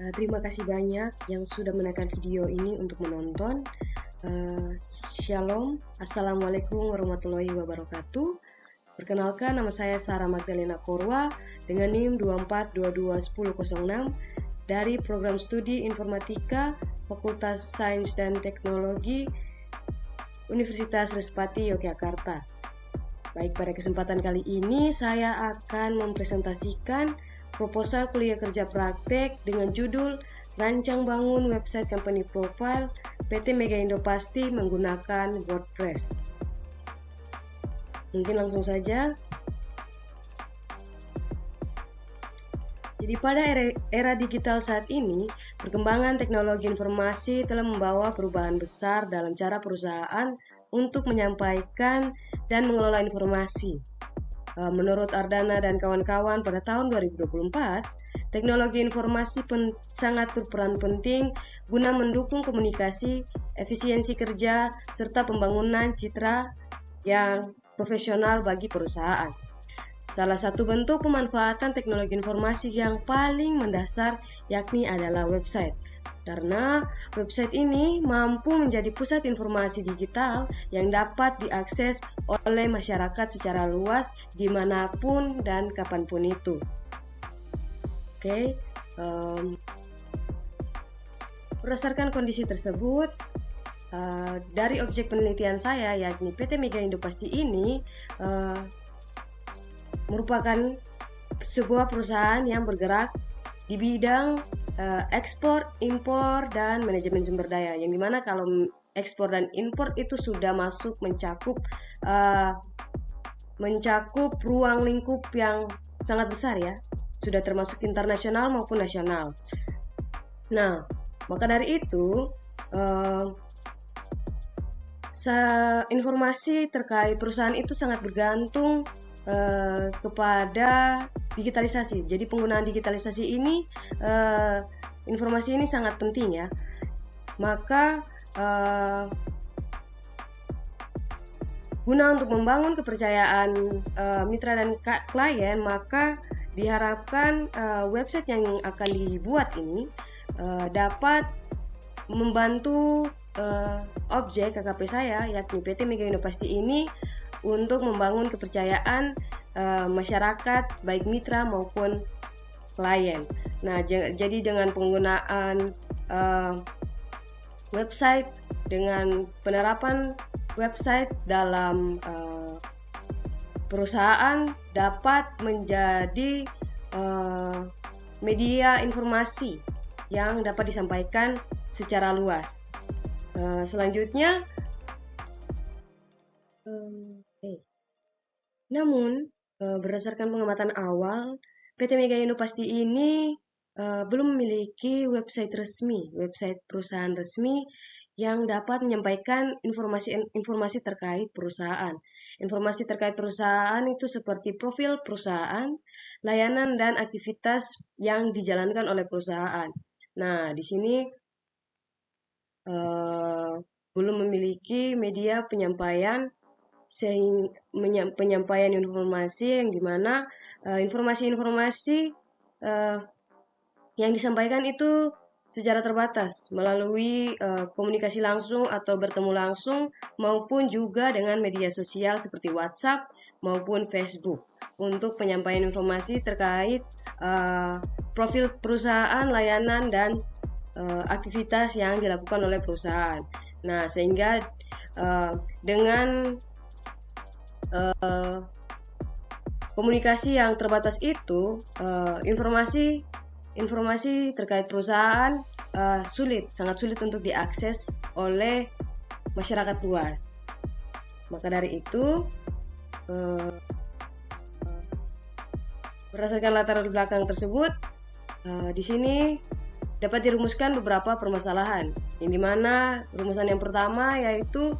Terima kasih banyak yang sudah menekan video ini untuk menonton. Shalom, Assalamualaikum warahmatullahi wabarakatuh. Perkenalkan, nama saya Sarah Magdalena Korwa dengan NIM 24221006 dari Program Studi Informatika Fakultas Sains dan Teknologi Universitas Respati Yogyakarta. Baik, pada kesempatan kali ini saya akan mempresentasikan proposal kuliah kerja praktek dengan judul Rancang Bangun Website Company Profile PT Mega Indo Pasti menggunakan WordPress. Mungkin langsung saja. Jadi pada era digital saat ini, perkembangan teknologi informasi telah membawa perubahan besar dalam cara perusahaan untuk menyampaikan dan mengelola informasi. Menurut Ardana dan kawan-kawan, pada tahun 2024, teknologi informasi sangat berperan penting guna mendukung komunikasi, efisiensi kerja, serta pembangunan citra yang profesional bagi perusahaan. Salah satu bentuk pemanfaatan teknologi informasi yang paling mendasar yakni adalah website. Karena website ini mampu menjadi pusat informasi digital yang dapat diakses oleh masyarakat secara luas dimanapun dan kapanpun itu. Berdasarkan kondisi tersebut, dari objek penelitian saya yakni PT Mega Indo Pasti ini merupakan sebuah perusahaan yang bergerak di bidang ekspor, impor, dan manajemen sumber daya. Yang dimana kalau ekspor dan impor itu sudah masuk mencakup ruang lingkup yang sangat besar ya, sudah termasuk internasional maupun nasional. Nah, maka dari itu informasi terkait perusahaan itu sangat bergantung kepada digitalisasi. Jadi penggunaan digitalisasi ini, informasi ini sangat penting ya. Maka guna untuk membangun kepercayaan mitra dan klien, maka diharapkan website yang akan dibuat ini dapat membantu objek KKP saya yakni PT Mega Indo Pasti ini untuk membangun kepercayaan masyarakat baik mitra maupun klien. Nah, jadi dengan penggunaan website, dengan penerapan website dalam perusahaan dapat menjadi media informasi yang dapat disampaikan secara luas. Selanjutnya, namun berdasarkan pengamatan awal, PT Mega Indo Pasti ini belum memiliki website perusahaan resmi yang dapat menyampaikan informasi terkait perusahaan. Informasi terkait perusahaan itu seperti profil perusahaan, layanan dan aktivitas yang dijalankan oleh perusahaan. Nah, di sini belum memiliki media penyampaian informasi yang dimana informasi-informasi yang disampaikan itu secara terbatas melalui komunikasi langsung atau bertemu langsung maupun juga dengan media sosial seperti WhatsApp maupun Facebook untuk penyampaian informasi terkait profil perusahaan, layanan dan aktivitas yang dilakukan oleh perusahaan. Nah, sehingga dengan komunikasi yang terbatas itu, informasi terkait perusahaan sangat sulit untuk diakses oleh masyarakat luas. Maka dari itu, berdasarkan latar belakang tersebut, di sini dapat dirumuskan beberapa permasalahan. Yang dimana rumusan yang pertama yaitu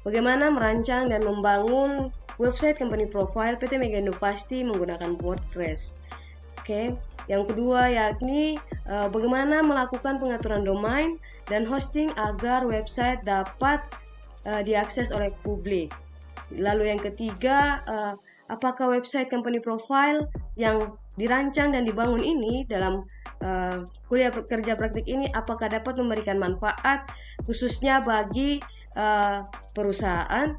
bagaimana merancang dan membangun website company profile PT Mega Indo Pasti menggunakan WordPress. Yang kedua yakni bagaimana melakukan pengaturan domain dan hosting agar website dapat diakses oleh publik. Lalu yang ketiga, apakah website company profile yang dirancang dan dibangun ini dalam kuliah kerja praktik ini apakah dapat memberikan manfaat khususnya bagi perusahaan.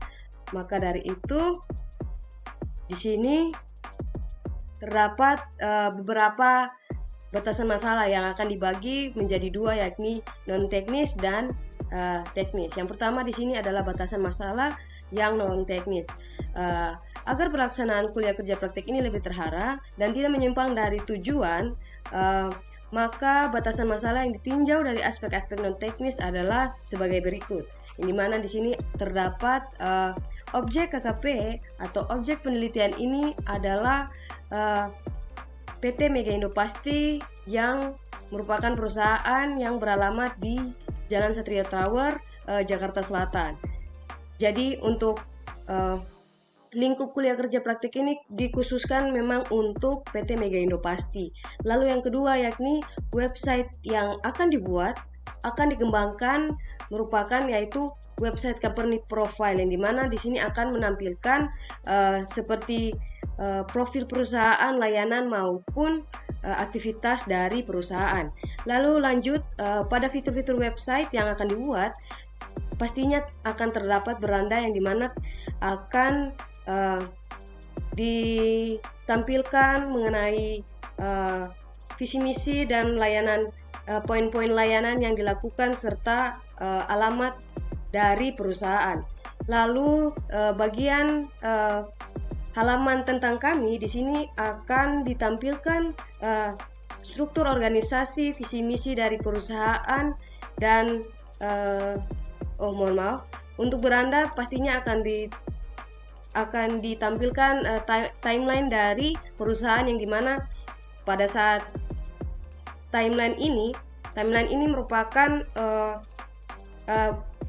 Maka dari itu di sini terdapat beberapa batasan masalah yang akan dibagi menjadi dua, yakni non teknis dan teknis. Yang pertama di sini adalah batasan masalah yang non teknis. Agar pelaksanaan kuliah kerja praktik ini lebih terarah dan tidak menyimpang dari tujuan, maka batasan masalah yang ditinjau dari aspek-aspek non teknis adalah sebagai berikut. Di mana di sini terdapat objek KKP atau objek penelitian ini adalah PT Mega Indopasti yang merupakan perusahaan yang beralamat di Jalan Satria Tower, Jakarta Selatan. Jadi untuk lingkup kuliah kerja praktik ini dikhususkan memang untuk PT Mega Indopasti. Lalu yang kedua yakni website yang akan dibuat, akan dikembangkan merupakan yaitu website company profile, yang dimana di sini akan menampilkan seperti profil perusahaan, layanan maupun aktivitas dari perusahaan. Lalu lanjut pada fitur-fitur website yang akan dibuat, pastinya akan terdapat beranda yang dimana akan ditampilkan mengenai visi misi dan layanan, poin-poin layanan yang dilakukan serta alamat dari perusahaan. Lalu bagian halaman tentang kami di sini akan ditampilkan struktur organisasi, visi misi dari perusahaan dan mohon maaf, untuk beranda pastinya akan ditampilkan timeline dari perusahaan, yang dimana pada saat timeline ini merupakan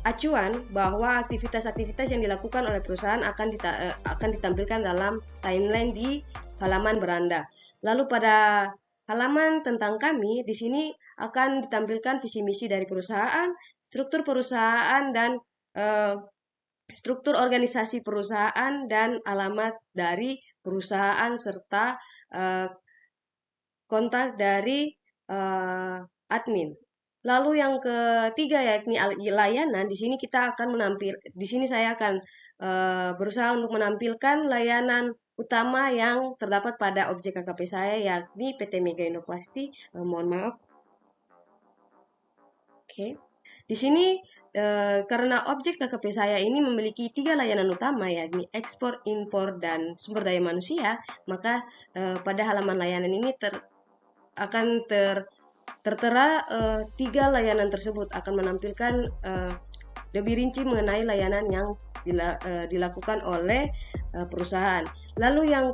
acuan bahwa aktivitas-aktivitas yang dilakukan oleh perusahaan akan ditampilkan dalam timeline di halaman beranda. Lalu pada halaman tentang kami di sini akan ditampilkan visi misi dari perusahaan, struktur perusahaan dan struktur organisasi perusahaan dan alamat dari perusahaan serta kontak dari admin. Lalu yang ketiga yakni layanan. Di sini saya akan berusaha untuk menampilkan layanan utama yang terdapat pada objek KKP saya, yakni PT Mega Indopasti. Mohon maaf. Oke. Di sini karena objek KKP saya ini memiliki 3 layanan utama, yakni ekspor, impor, dan sumber daya manusia, maka pada halaman layanan ini akan tertera 3 layanan tersebut, akan menampilkan lebih rinci mengenai layanan yang dilakukan oleh perusahaan. Lalu yang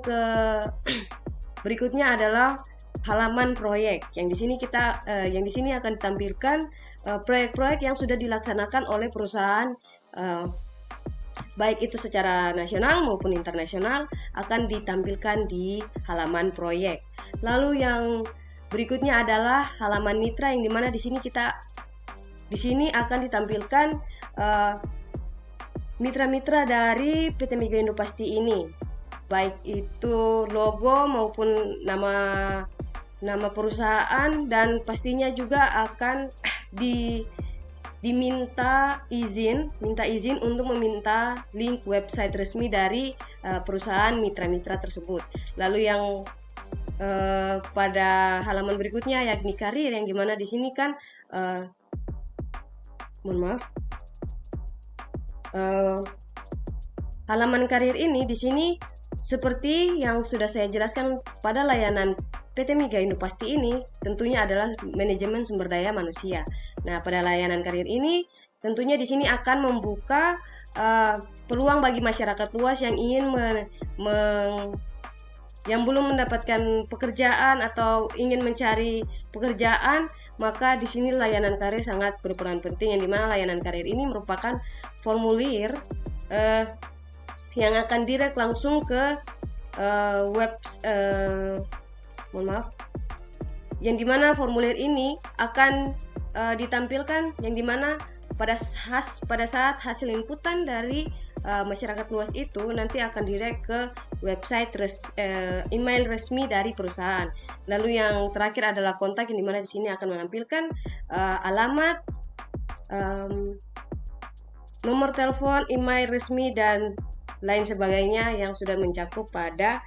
berikutnya adalah halaman proyek, yang di sini akan ditampilkan proyek-proyek yang sudah dilaksanakan oleh perusahaan, baik itu secara nasional maupun internasional, akan ditampilkan di halaman proyek. Lalu yang berikutnya adalah halaman mitra, yang dimana di sini akan ditampilkan mitra-mitra dari PT Mega Indopasti ini, baik itu logo maupun nama perusahaan, dan pastinya juga akan minta izin untuk meminta link website resmi dari perusahaan mitra-mitra tersebut. Lalu yang pada halaman berikutnya yakni karir, yang dimana di sini kan halaman karir ini di sini seperti yang sudah saya jelaskan pada layanan PT Mega Indopasti ini, tentunya adalah manajemen sumber daya manusia. Nah, pada layanan karir ini tentunya di sini akan membuka peluang bagi masyarakat luas yang ingin yang belum mendapatkan pekerjaan atau ingin mencari pekerjaan, maka di sini layanan karir sangat berperan penting, yang dimana layanan karir ini merupakan formulir yang akan direct langsung ke yang dimana formulir ini akan ditampilkan, yang dimana pada saat hasil inputan dari masyarakat luas itu nanti akan direct ke website email resmi dari perusahaan. Lalu yang terakhir adalah kontak, yang dimana di sini akan menampilkan alamat, nomor telepon, email resmi, dan lain sebagainya yang sudah mencakup pada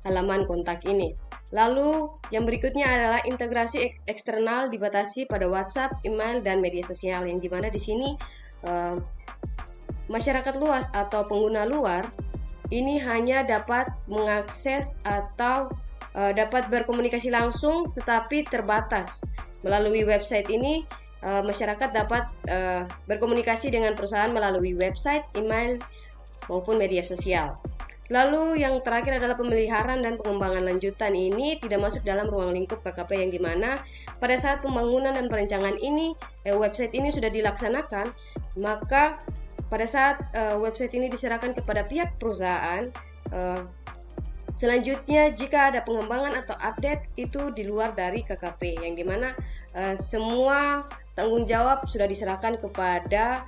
halaman kontak ini. Lalu yang berikutnya adalah integrasi eksternal dibatasi pada WhatsApp, email, dan media sosial, yang dimana di sini masyarakat luas atau pengguna luar ini hanya dapat mengakses atau dapat berkomunikasi langsung tetapi terbatas. Melalui website ini masyarakat dapat berkomunikasi dengan perusahaan melalui website, email, maupun media sosial. Lalu yang terakhir adalah pemeliharaan dan pengembangan lanjutan. Ini tidak masuk dalam ruang lingkup KKP, yang dimana pada saat pembangunan dan perencanaan ini website ini sudah dilaksanakan, maka pada saat website ini diserahkan kepada pihak perusahaan, selanjutnya jika ada pengembangan atau update itu di luar dari KKP, yang dimana semua tanggung jawab sudah diserahkan kepada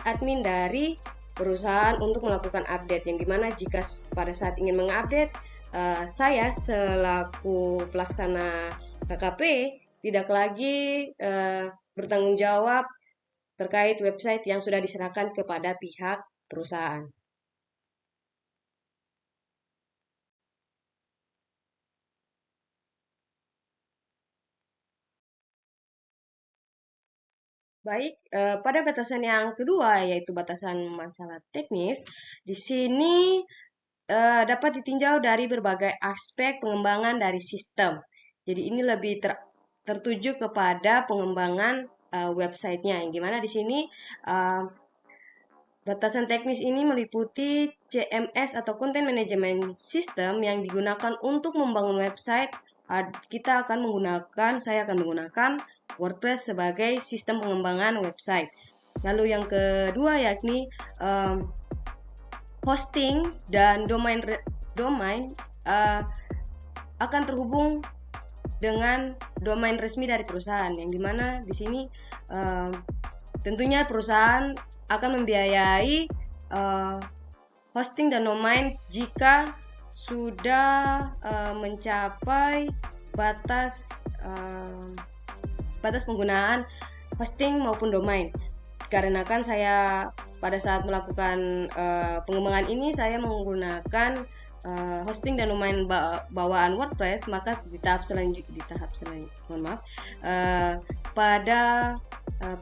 admin dari perusahaan untuk melakukan update, yang dimana jika pada saat ingin mengupdate, saya selaku pelaksana KKP tidak lagi bertanggung jawab terkait website yang sudah diserahkan kepada pihak perusahaan. Baik, pada batasan yang kedua, yaitu batasan masalah teknis, di sini dapat ditinjau dari berbagai aspek pengembangan dari sistem. Jadi ini lebih tertuju kepada pengembangan websitenya, yang dimana di sini batasan teknis ini meliputi CMS atau Content Management System yang digunakan untuk membangun website. Saya akan menggunakan WordPress sebagai sistem pengembangan website. Lalu yang kedua yakni hosting dan domain akan terhubung dengan domain resmi dari perusahaan, yang dimana di sini tentunya perusahaan akan membiayai hosting dan domain jika sudah mencapai batas penggunaan hosting maupun domain. Karena kan saya pada saat melakukan pengembangan ini saya menggunakan hosting dan domain bawaan WordPress, maka di tahap selanjutnya pada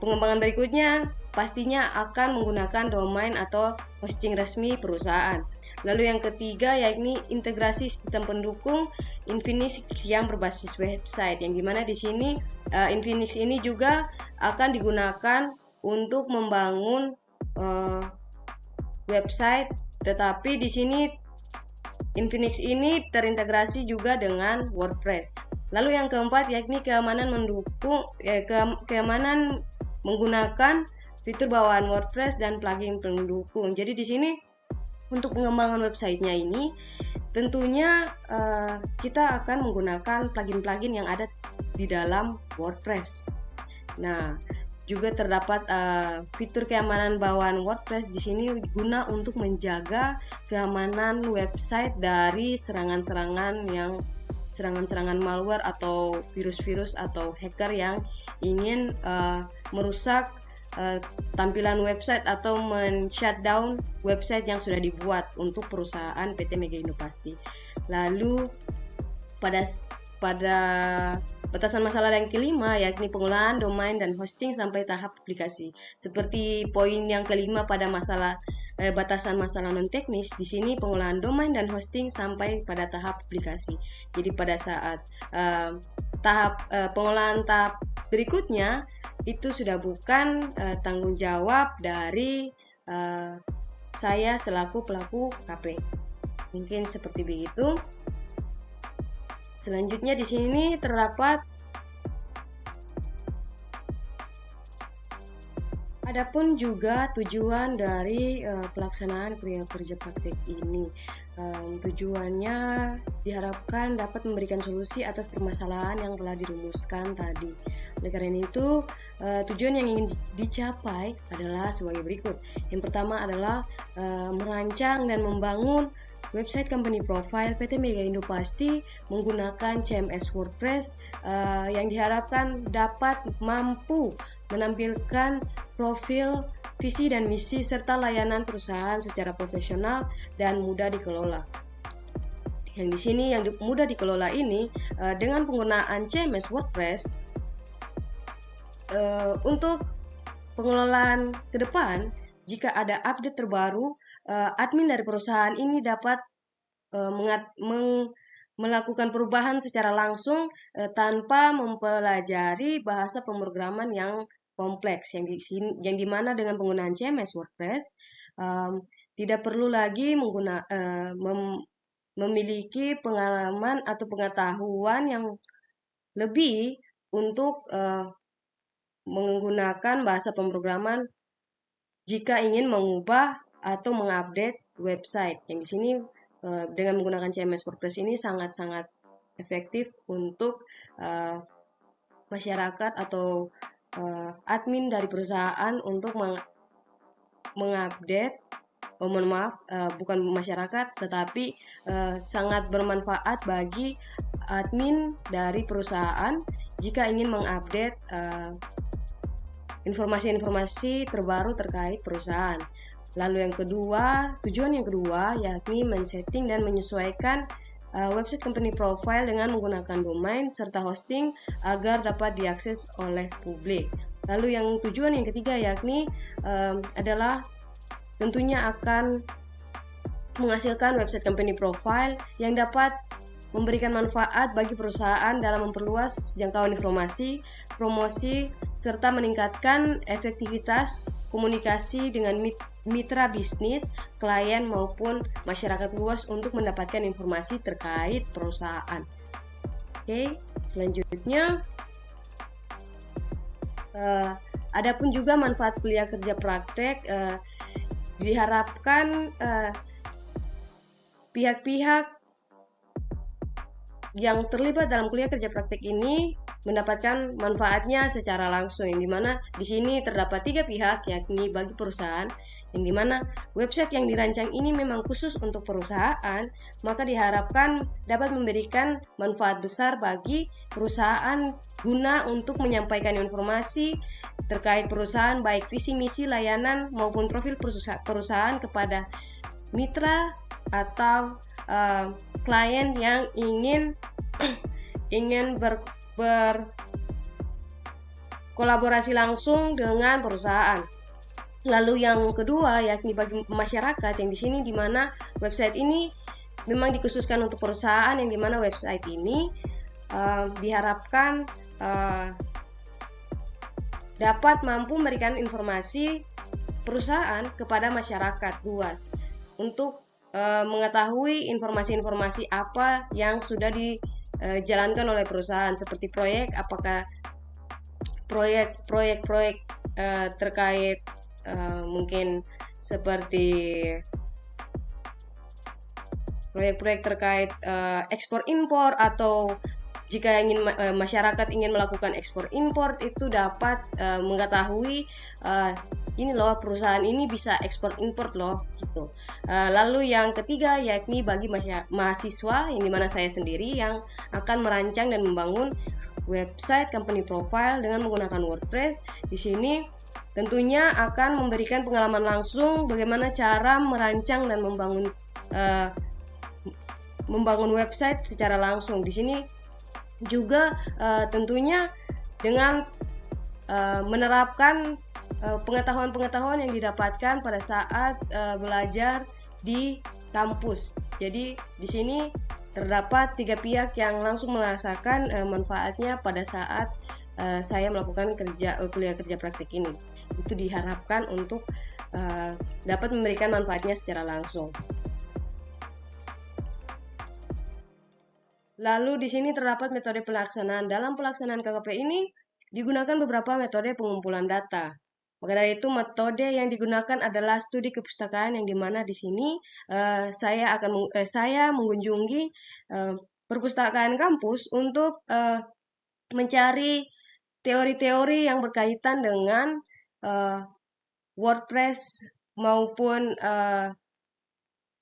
pengembangan berikutnya pastinya akan menggunakan domain atau hosting resmi perusahaan. Lalu yang ketiga yakni integrasi sistem pendukung Infinix yang berbasis website, yang dimana di sini Infinix ini juga akan digunakan untuk membangun website, tetapi di sini Infinix ini terintegrasi juga dengan WordPress. Lalu yang keempat yakni keamanan menggunakan fitur bawaan WordPress dan plugin pendukung. Jadi di sini untuk pengembangan websitenya ini tentunya kita akan menggunakan plugin-plugin yang ada di dalam WordPress. Nah, juga terdapat fitur keamanan bawaan WordPress di sini guna untuk menjaga keamanan website dari serangan-serangan malware atau virus-virus atau hacker yang ingin merusak tampilan website atau men-shutdown website yang sudah dibuat untuk perusahaan PT Mega Indopasti. Lalu pada batasan masalah yang kelima yakni pengolahan domain dan hosting sampai tahap publikasi. Seperti poin yang kelima pada batasan masalah non teknis, di sini pengolahan domain dan hosting sampai pada tahap publikasi. Jadi pada saat pengolahan tahap berikutnya itu sudah bukan tanggung jawab dari saya selaku pelaku KP. Mungkin seperti begitu. Selanjutnya di sini terdapat adapun juga tujuan dari pelaksanaan kuliah kerja praktik ini. Tujuannya diharapkan dapat memberikan solusi atas permasalahan yang telah dirumuskan tadi. Oleh karena itu, tujuan yang ingin dicapai adalah sebagai berikut. Yang pertama adalah merancang dan membangun website company profile PT Mega Indo Pasti menggunakan CMS WordPress yang diharapkan dapat mampu menampilkan profil, visi dan misi serta layanan perusahaan secara profesional dan mudah dikelola. Yang di sini yang mudah dikelola ini dengan penggunaan CMS WordPress untuk pengelolaan ke depan, jika ada update terbaru, admin dari perusahaan ini dapat melakukan perubahan secara langsung tanpa mempelajari bahasa pemrograman yang kompleks, yang dimana dengan penggunaan CMS WordPress tidak perlu lagi memiliki pengalaman atau pengetahuan yang lebih untuk menggunakan bahasa pemrograman jika ingin mengubah atau mengupdate website. Yang di sini dengan menggunakan CMS WordPress ini sangat-sangat efektif untuk masyarakat atau admin dari perusahaan untuk mengupdate, bukan masyarakat, tetapi sangat bermanfaat bagi admin dari perusahaan jika ingin mengupdate informasi-informasi terbaru terkait perusahaan. Lalu yang kedua, tujuan yang kedua yakni men-setting dan menyesuaikan website company profile dengan menggunakan domain serta hosting agar dapat diakses oleh publik. Lalu yang tujuan yang ketiga yakni adalah tentunya akan menghasilkan website company profile yang dapat memberikan manfaat bagi perusahaan dalam memperluas jangkauan informasi, promosi, serta meningkatkan efektivitas komunikasi dengan mitra bisnis, klien maupun masyarakat luas untuk mendapatkan informasi terkait perusahaan. Oke, selanjutnya adapun juga manfaat kuliah kerja praktek, diharapkan pihak-pihak yang terlibat dalam kuliah kerja praktek ini mendapatkan manfaatnya secara langsung, yang dimana di sini terdapat 3 pihak, yakni bagi perusahaan, yang dimana website yang dirancang ini memang khusus untuk perusahaan, maka diharapkan dapat memberikan manfaat besar bagi perusahaan guna untuk menyampaikan informasi terkait perusahaan, baik visi misi layanan maupun profil perusahaan kepada mitra atau klien yang ingin berkolaborasi langsung dengan perusahaan. Lalu yang kedua yakni bagi masyarakat, yang di sini di mana website ini memang dikhususkan untuk perusahaan, yang di mana website ini diharapkan dapat mampu memberikan informasi perusahaan kepada masyarakat luas untuk mengetahui informasi-informasi apa yang sudah dijalankan oleh perusahaan, seperti proyek, apakah proyek terkait mungkin seperti proyek-proyek terkait ekspor impor, atau jika ingin masyarakat ingin melakukan ekspor impor itu dapat mengetahui ini loh, perusahaan ini bisa ekspor impor loh gitu. Lalu yang ketiga yakni bagi mahasiswa, yang dimana saya sendiri yang akan merancang dan membangun website company profile dengan menggunakan WordPress. Di sini tentunya akan memberikan pengalaman langsung bagaimana cara merancang dan membangun website secara langsung. Di sini juga tentunya dengan menerapkan pengetahuan-pengetahuan yang didapatkan pada saat belajar di kampus. Jadi di sini terdapat 3 pihak yang langsung merasakan manfaatnya pada saat saya melakukan kuliah kerja praktik ini. Itu diharapkan untuk dapat memberikan manfaatnya secara langsung. Lalu di sini terdapat metode pelaksanaan. Dalam pelaksanaan KKP ini digunakan beberapa metode pengumpulan data. Maka dari itu metode yang digunakan adalah studi kepustakaan, yang dimana di sini saya mengunjungi perpustakaan kampus untuk mencari teori-teori yang berkaitan dengan WordPress maupun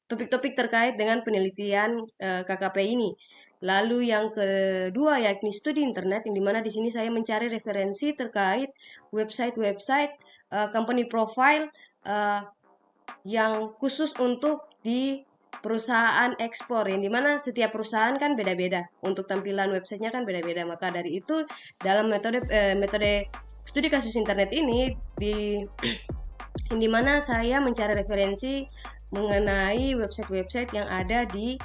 topik-topik terkait dengan penelitian KKP ini. Lalu yang kedua yakni studi internet, yang dimana di sini saya mencari referensi terkait website-website company profile yang khusus untuk di perusahaan ekspor, yang dimana setiap perusahaan kan beda-beda, untuk tampilan websitenya kan beda-beda. Maka dari itu dalam metode studi kasus internet ini yang dimana saya mencari referensi mengenai website-website yang ada di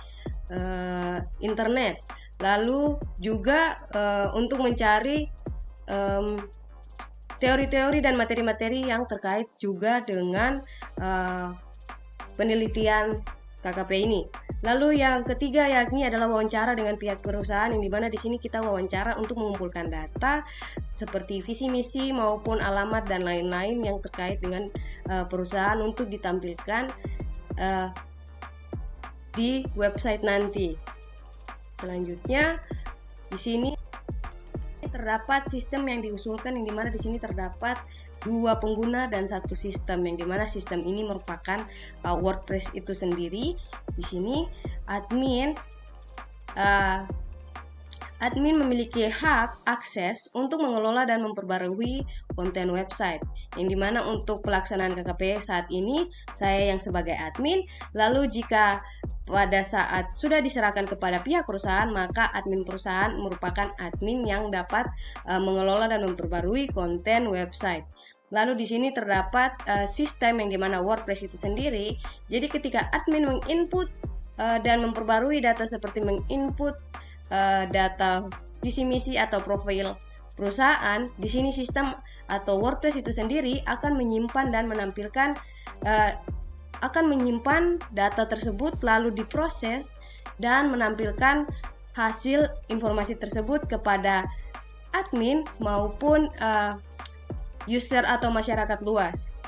internet. Lalu juga untuk mencari teori-teori dan materi-materi yang terkait juga dengan penelitian KKP ini. Lalu yang ketiga yakni adalah wawancara dengan pihak perusahaan, yang dimana di sini kita wawancara untuk mengumpulkan data seperti visi misi maupun alamat dan lain-lain yang terkait dengan perusahaan untuk ditampilkan di website nanti. Selanjutnya di sini terdapat sistem yang diusulkan, yang dimana di sini terdapat 2 pengguna dan 1 sistem, yang dimana sistem ini merupakan WordPress itu sendiri. Di sini admin memiliki hak akses untuk mengelola dan memperbarui konten website, yang dimana untuk pelaksanaan KKP saat ini saya yang sebagai admin. Lalu jika pada saat sudah diserahkan kepada pihak perusahaan, maka admin perusahaan merupakan admin yang dapat mengelola dan memperbarui konten website. Lalu di sini terdapat sistem yang dimana WordPress itu sendiri. Jadi ketika admin menginput dan memperbarui data seperti menginput data visi misi atau profil perusahaan, di sini sistem atau WordPress itu sendiri akan menyimpan dan menampilkan data tersebut, lalu diproses dan menampilkan hasil informasi tersebut kepada admin maupun user atau masyarakat luas.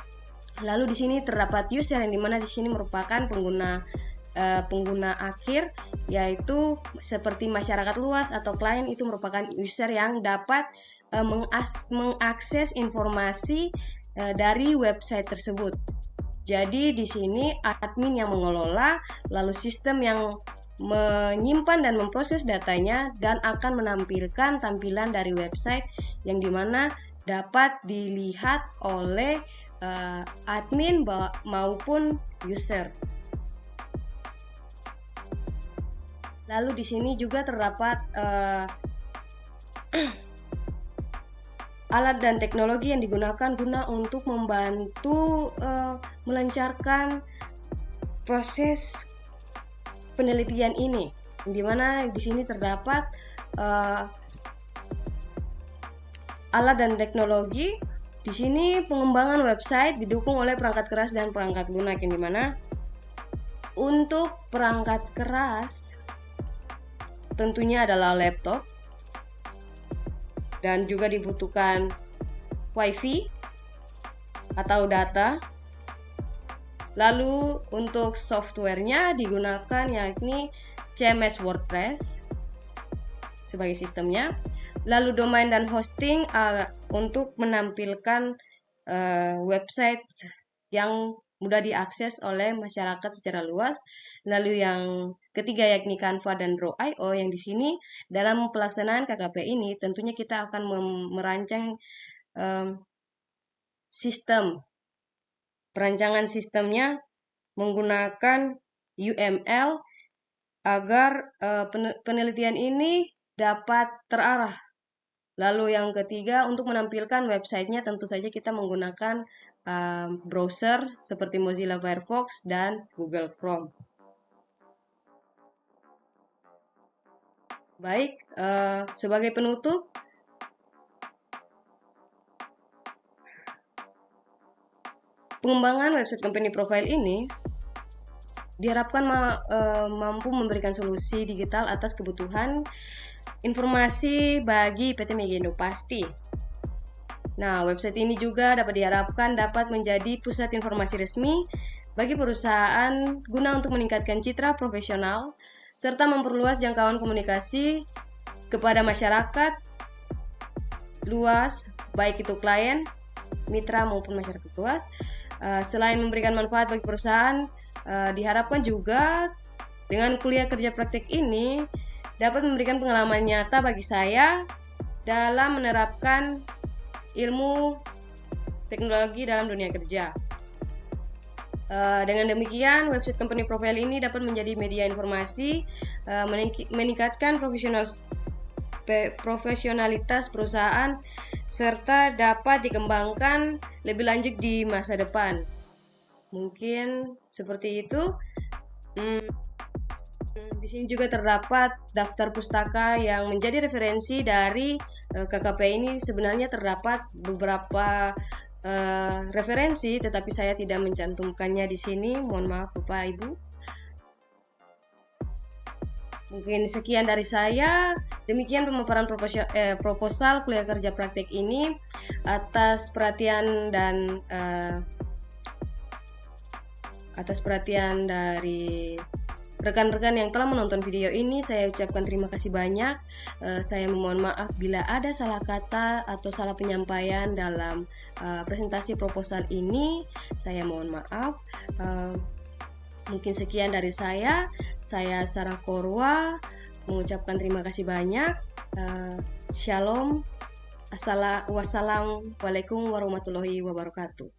Lalu di sini terdapat user, yang dimana di sini merupakan pengguna akhir, yaitu seperti masyarakat luas atau klien, itu merupakan user yang dapat mengakses informasi dari website tersebut. Jadi di sini admin yang mengelola, lalu sistem yang menyimpan dan memproses datanya, dan akan menampilkan tampilan dari website yang dimana dapat dilihat oleh admin maupun user. Lalu di sini juga terdapat alat dan teknologi yang digunakan guna untuk membantu melancarkan proses penelitian ini, di mana di sini terdapat alat dan teknologi. Di sini pengembangan website didukung oleh perangkat keras dan perangkat lunak, yang dimana untuk perangkat keras tentunya adalah laptop, dan juga dibutuhkan wifi atau data. Lalu untuk softwarenya digunakan yakni CMS WordPress sebagai sistemnya. Lalu domain dan hosting untuk menampilkan website yang mudah diakses oleh masyarakat secara luas. Lalu yang ketiga yakni Canva dan Draw.io, yang di sini dalam pelaksanaan KKP ini tentunya kita akan merancang sistem. Perancangan sistemnya menggunakan UML agar penelitian ini dapat terarah. Lalu yang ketiga, untuk menampilkan websitenya tentu saja kita menggunakan browser seperti Mozilla Firefox dan Google Chrome. Baik, sebagai penutup, pengembangan website company profile ini diharapkan mampu memberikan solusi digital atas kebutuhan informasi bagi PT Mega Indo Pasti. Nah, website ini juga dapat diharapkan dapat menjadi pusat informasi resmi bagi perusahaan guna untuk meningkatkan citra profesional serta memperluas jangkauan komunikasi kepada masyarakat luas, baik itu klien, mitra maupun masyarakat luas. Selain memberikan manfaat bagi perusahaan, diharapkan juga dengan kuliah kerja praktik ini dapat memberikan pengalaman nyata bagi saya dalam menerapkan ilmu teknologi dalam dunia kerja. Dengan demikian, website company profile ini dapat menjadi media informasi, meningkatkan profesionalitas perusahaan, serta dapat dikembangkan lebih lanjut di masa depan. Mungkin seperti itu. Di sini juga terdapat daftar pustaka yang menjadi referensi dari KKP ini. Sebenarnya terdapat beberapa referensi, tetapi saya tidak mencantumkannya di sini. Mohon maaf Bapak Ibu. Mungkin sekian dari saya. Demikian pemaparan proposal kuliah kerja praktik ini. Atas perhatian dari rekan-rekan yang telah menonton video ini, saya ucapkan terima kasih banyak. Saya memohon maaf bila ada salah kata atau salah penyampaian dalam presentasi proposal ini. Saya mohon maaf. Mungkin sekian dari saya. Saya Sarah Korwa mengucapkan terima kasih banyak. Shalom. Wassalamualaikum warahmatullahi wabarakatuh.